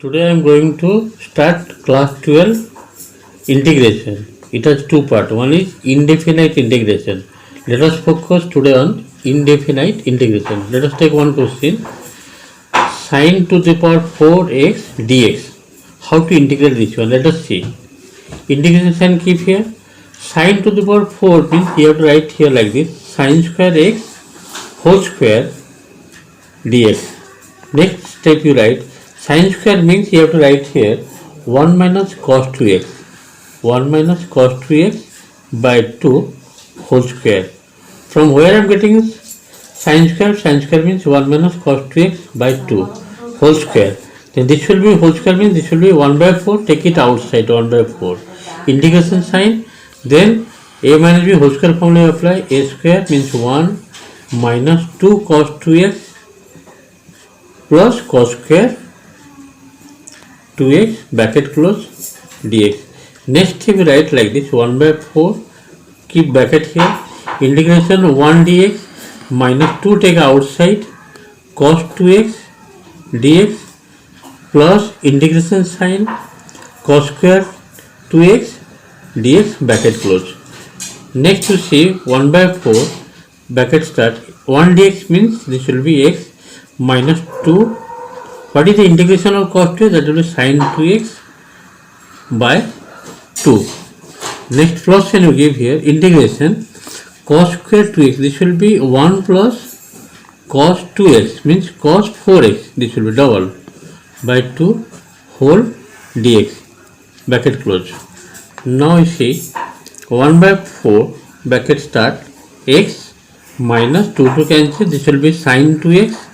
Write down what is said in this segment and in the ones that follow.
Today I am going to start class 12 integration. It has two parts. One is indefinite integration. Let us focus today on indefinite integration. Let us take one question. Sine to the power 4x dx. How to integrate this one? Let us see. Integration sign keep here. Sine to the power 4 means you have to write here like this. Sine square x whole square dx. Next step you write. Sine square means you have to write here 1 minus cos 2x. 1 minus cos 2x by 2 whole square. From where I am getting sine square? Sine square means 1 minus cos 2x by 2 whole square. Then this will be whole square means this will be 1 by 4. Take it outside 1 by 4. Integration sign. Then a minus b whole square formula apply. A square means 1 minus 2 cos 2x plus cos square 2x bracket close dx. Next we write like this 1 by 4, keep bracket here, integration 1 dx minus 2 take outside cos 2x dx plus integration sign cos square 2x dx bracket close. Next you see 1 by 4 bracket start, 1 dx means this will be x minus 2. What is the integration of cos 2x? That will be sin 2x by 2. Next plus sign you give here, integration cos square 2x. This will be 1 plus cos 2x means cos 4x. This will be double by 2 whole dx bracket close. Now you see 1 by 4 bracket start x minus 2 to cancel. This will be sin 2x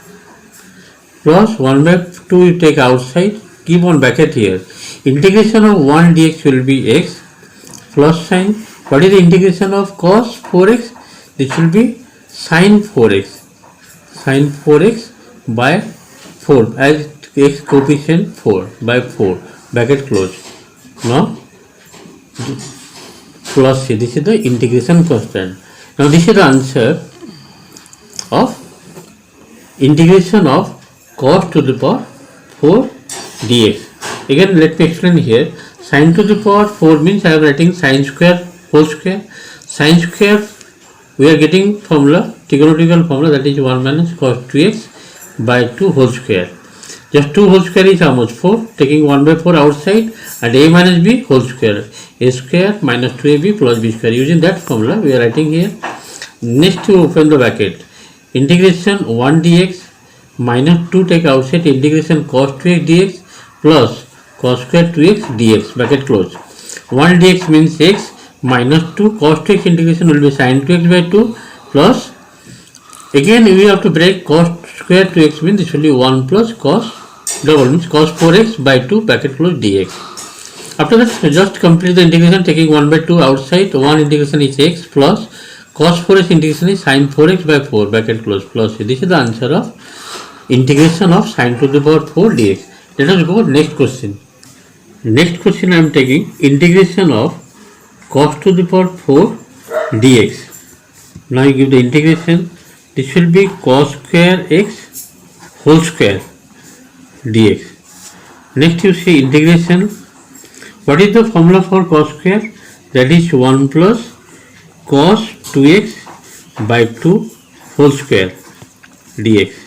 plus 1 by 2 you take outside, keep on bracket here. Integration of 1 dx will be x plus sign. What is the integration of cos 4x? This will be sin 4x. Sin 4x by 4 as x coefficient 4 by 4 bracket close. Now plus c. This is the integration constant. Now this is the answer of integration of cos to the power 4 dx. Again let me explain here. Sin to the power 4 means I am writing sin square whole square. Sin square we are getting formula, trigonometrical formula, that is 1 minus cos 2x by 2 whole square. Just 2 whole square is how much? 4. Taking 1 by 4 outside and a minus b whole square. A square minus 2ab plus b square. Using that formula we are writing here. Next to open the bracket. Integration 1 dx minus 2 take outside, integration cos 2x dx plus cos square 2x dx bracket close. 1 dx means x minus 2 cos 2x integration will be sin 2x by 2 plus again we have to break cos square 2x means this will be 1 plus cos double means cos 4x by 2 bracket close dx. After that just complete the integration taking 1 by 2 outside. 1 integration is x plus cos 4x integration is sin 4x by 4 bracket close plus. This is the answer of integration of sin to the power 4 dx. Let us go next question. Next question I am taking integration of cos to the power 4 dx. Now you give the integration. This will be cos square x whole square dx. Next you see integration. What is the formula for cos square? That is 1 plus cos 2x by 2 whole square dx.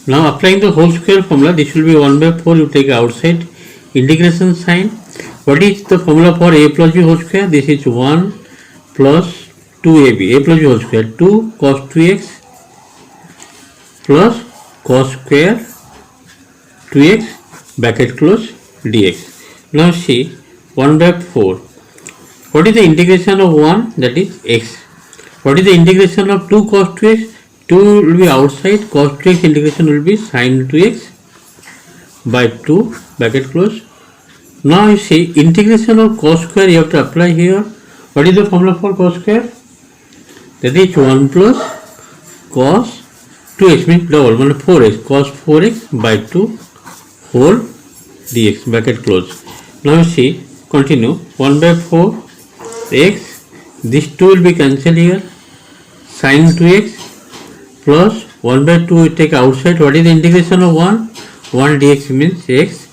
Now applying the whole square formula, this will be 1 by 4 you take outside, integration sign. What is the formula for a plus b whole square? This is 1 plus 2ab, a plus b whole square, 2 cos 2x plus cos square 2x bracket close dx. Now see 1 by 4. What is the integration of 1? That is x. What is the integration of 2 cos 2x? 2 will be outside, cos 2x integration will be sin 2x by 2 bracket close. Now you see integration of cos square you have to apply here. What is the formula for cos square? That is 1 plus cos 2x means double 1 4x cos 4x by 2 whole dx bracket close. Now you see continue 1 by 4 x, this 2 will be cancelled here, sin 2x plus 1 by 2 we take outside. What is the integration of 1? 1 dx means x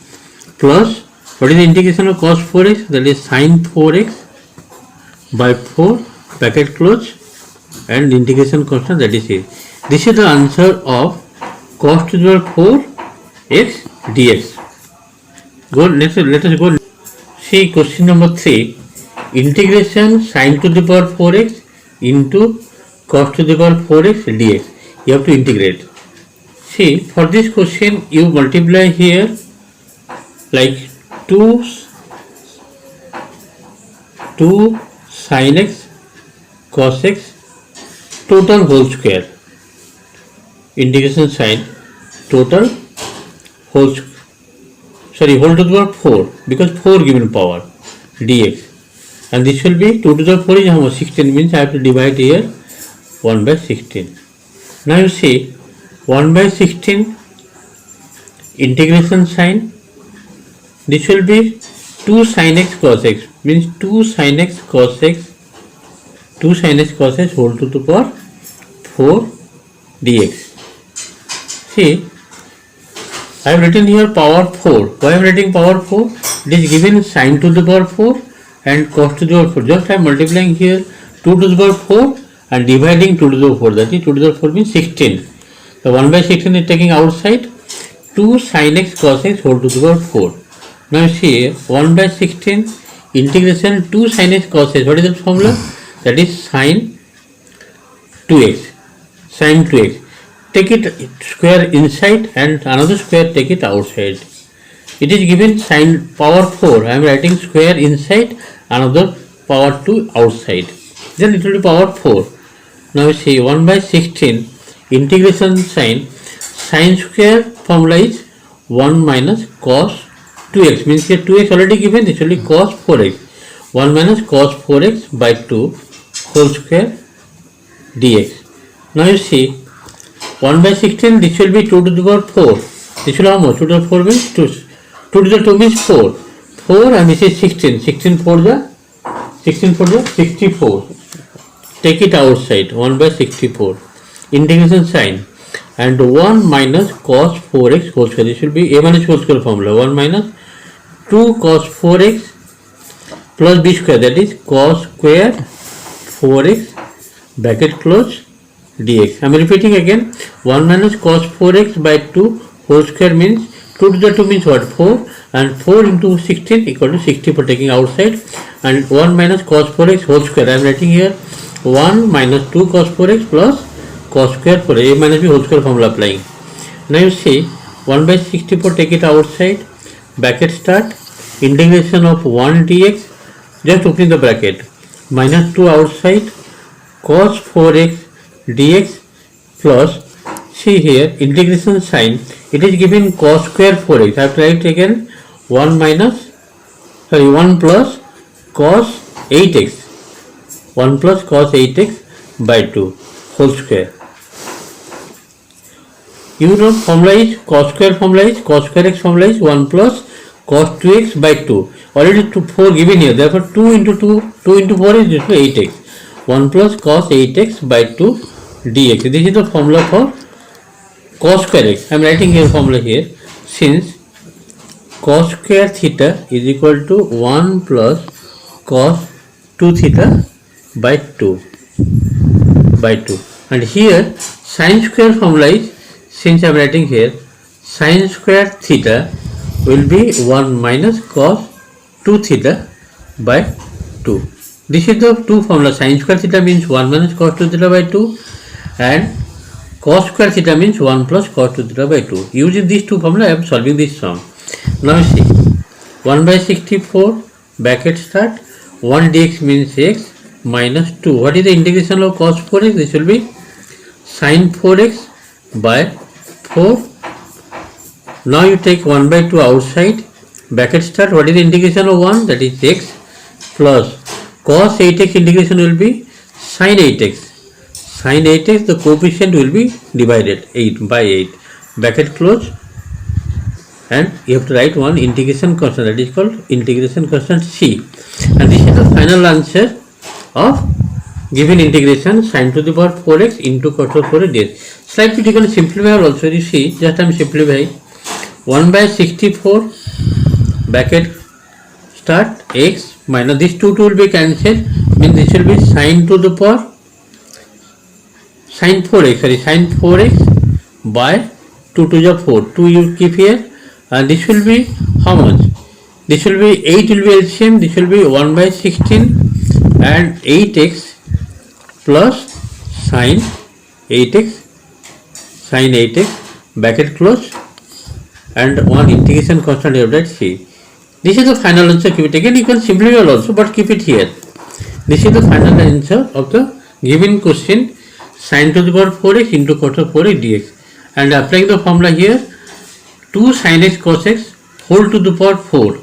plus what is the integration of cos 4x, that is sin 4x by 4 bracket close and integration constant, that is a. This is the answer of cos to the power 4x dx. Let us go see question number 3. Integration sin to the power 4x into cos to the power 4x dx. You have to integrate. See, for this question you multiply here like 2 sin x cos x total whole square. Integration sin total whole to the power 4, because 4 given power dx, and this will be 2 to the 4 is how much? 16, means I have to divide here 1 by 16. Now you see 1 by 16 integration sin, this will be 2 sin x cos x, means 2 sin x cos x whole to the power 4 dx. See, I have written here power 4. Why I am writing power 4? It is given sin to the power 4 and cos to the power 4. Just I am multiplying here 2 to the power 4 and dividing 2 to the power 4. That is 2 to the power 4 means 16. So 1 by 16 is taking outside, 2 sin x cos x whole to the power 4. Now you see here 1 by 16 integration 2 sin x cos x. What is the formula? That is sin 2x. Sin 2x. Take it square inside and another square take it outside. It is given sin power 4. I am writing square inside, another power 2 outside. Then it will be power 4. Now you see 1 by 16 integration sin square formula is 1 minus cos 2x, means here 2x already given, this will be cos 4x. 1 minus cos 4x by 2 whole square dx. Now you see 1 by 16, this will be 2 to the power 4. This will how much? 2 to the 4 means 2. 2 to the 2 means 4. 4 and this is 16. 16 for the 64. Take it outside. 1 by 64. Integration sign. And 1 minus cos 4x whole square. This will be a minus whole square formula. 1 minus 2 cos 4x plus b square. That is cos square 4x bracket close dx. I am repeating again. 1 minus cos 4x by 2 whole square means 2 to the 2 means what? 4, and 4 into 16 equal to 60 for taking outside, and 1 minus cos 4x whole square. I am writing here 1 minus 2 cos 4x plus cos square 4x, a minus b whole square formula applying. Now you see 1 by 64, take it outside, bracket start, integration of 1 dx, just opening the bracket, minus 2 outside, cos 4x dx plus, see here integration sign, it is given cos square 4x. I have to write again 1 plus cos 8x, 1 plus cos 8x by 2 whole square. You know formula is cos square x formula is 1 plus cos 2x by 2. Already 4 given here, therefore 2 into 4 is just 8x. 1 plus cos 8x by 2 dx. This is the formula for cos square x. I am writing here formula here. Since cos square theta is equal to 1 plus cos 2 theta by 2. And here sin square formula is, since I am writing here, sin square theta will be 1 minus cos 2 theta by 2. This is the two formula. Sin square theta means 1 minus cos 2 theta by 2 and cos square theta means 1 plus cos 2 theta by 2. Using these two formula I am solving this sum. Now you see 1 by 64 bracket start, 1 dx means x minus 2. What is the integration of cos 4x? This will be sin 4x by 4. Now you take 1 by 2 outside, bracket start, what is the integration of 1? That is x plus cos 8x integration will be sin 8x. Sin 8x, the coefficient will be divided 8 by 8. Bracket close, and you have to write one integration constant, that is called integration constant c. And this is the final answer of given integration sin to the power 4x into cos to the power 4x. Slightly difficult simplify also, you see, just I am simplifying. 1 by 64 bracket start x minus this 2 will be cancelled, means this will be sine to the power sin 4x by 2 to the 4. 2 you keep here, and this will be how much? This will be 8 will be LCM, this will be 1 by 16 and 8x plus sine 8x bracket close and one integration constant here that c. This is the final answer. Keep it again. You can simplify also, but keep it here. This is the final answer of the given question, sin to the power 4x into cos to the power 4x dx. And applying the formula here, 2 sin x cos x whole to the power 4.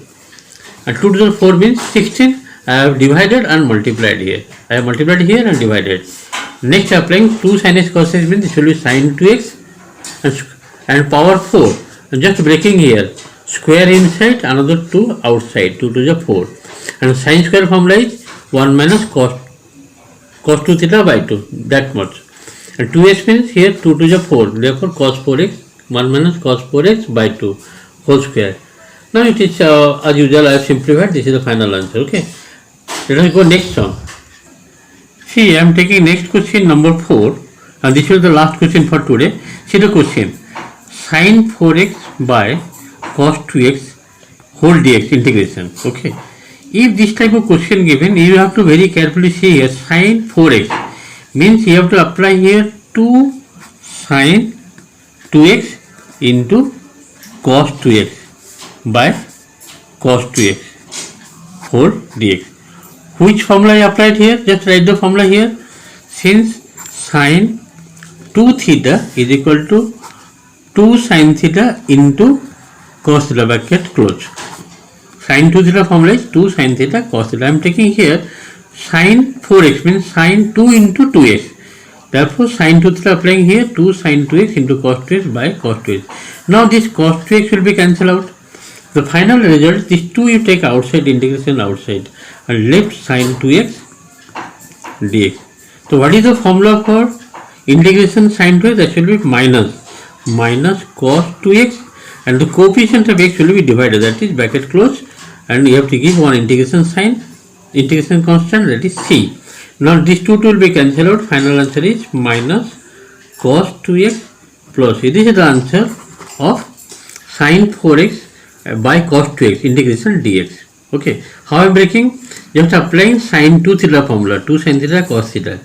And 2 to the 4 means 16. I have divided and multiplied here. I have multiplied here and divided. Next, applying 2 sin x cos x means this will be sin 2x and power 4. And just breaking here, square inside, another 2 outside, 2 to the 4. And sin square formula is 1 minus cos 2 theta by 2, that much. And 2x means here 2 to the 4, therefore cos 4x, 1 minus cos 4x by 2 whole square. Now it is as usual I have simplified. This is the final answer. Okay, let us go next one. See, I am taking next question number 4, and this is the last question for today. See the question, sin 4x by cos 2x whole dx integration. Okay, if this type of question given, you have to very carefully see here, sin 4x means you have to apply here 2 sin 2x into cos 2x by cos 2x whole dx. Which formula I applied here? Just write the formula here. Since sin 2 theta is equal to 2 sin theta into cos theta bracket close. Sin 2 theta formula is 2 sin theta cos theta. I am taking here sin 4x means sin 2 into 2x. Therefore, sin 2 theta applying here 2 sin 2x into cos 2x by cos 2x. Now this cos 2x will be cancelled out. The final result, this 2 you take outside, integration outside, and left sin 2x dx. So what is the formula for integration sin 2x? That will be minus cos 2x, and the coefficient of x will be divided, that is bracket close, and you have to give one integration sign, integration constant, that is c. Now this 2 will be cancelled out. Final answer is minus cos 2x plus c. This is the answer of sin 4x by cos 2x integration dx. Okay, how I am breaking? Just applying sin 2 theta formula, 2 sin theta cos theta.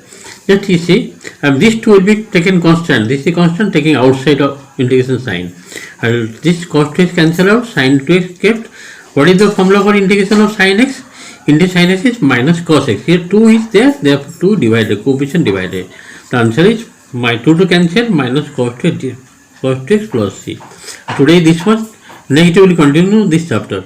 Just you see, this 2 will be taken constant, this is constant, taking outside of integration sign, and this cos 2x cancel out, sin 2x kept. What is the formula for integration of sin x? Into sin x is minus cos x. Here 2 is there, therefore 2 divided, coefficient divided. The answer is my 2 to cancel, minus cos 2x plus c. Today this one. Next we will continue this chapter.